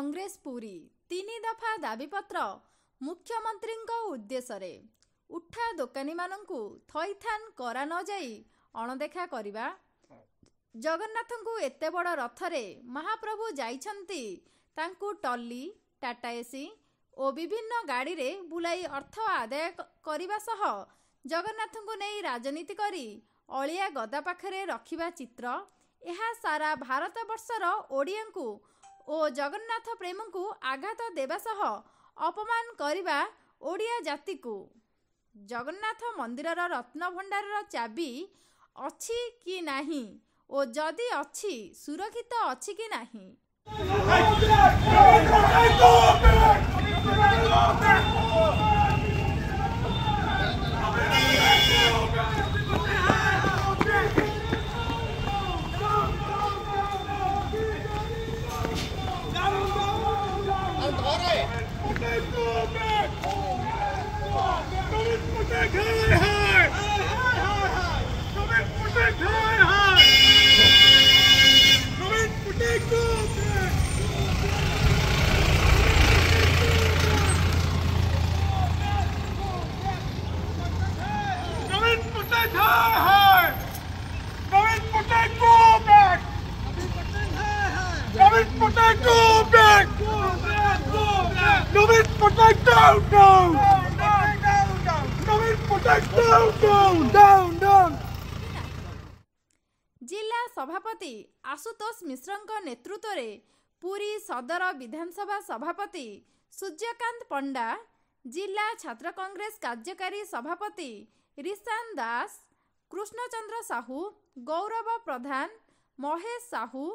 कांग्रेस पुरी 3 दफा दाबीपत्र मुख्यमंत्री उद्देश्य उठा दोकानी मानू थईथान करा न जाई अणदेखा करवा। जगन्नाथ को एते बड़ रथरे महाप्रभु जाइछंती तांकू टल्ली टाटा एसी और विभिन्न गाड़ी रे बुलाई अर्थ आदाय करने सह जगन्नाथ को नहीं राजनीति करी अलिया गदा पाखरे रखिबा चित्र यह सारा भारत वर्षर ओडिया को और जगन्नाथ प्रेम को आघात देवा सह अपमान करवा ओडिया जाति को। जगन्नाथ मंदिरर रत्न भंडारर चाबी अछि कि नाही और जदि अछि सुरक्षित अछि कि नाही। जिला सभापति आशुतोष मिश्र नेतृत्व में पुरी सदर विधानसभा सभापति सूर्यकांत पंडा, जिला छात्र कांग्रेस कार्यकारी सभापति रिशान दास, कृष्णचंद्र साहू, गौरव प्रधान, महेश साहू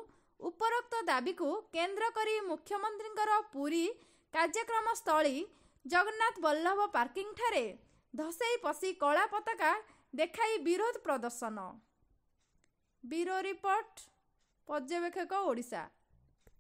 उपरोक्त दाबी को केंद्र करी मुख्यमंत्री पुरी कार्यक्रम स्थली जगन्नाथ वल्लभ पार्किंग ठारे धसई पसी कला पताका देखाई विरोध प्रदर्शन। ब्यूरो रिपोर्ट पर्यवेक्षक ओडिशा।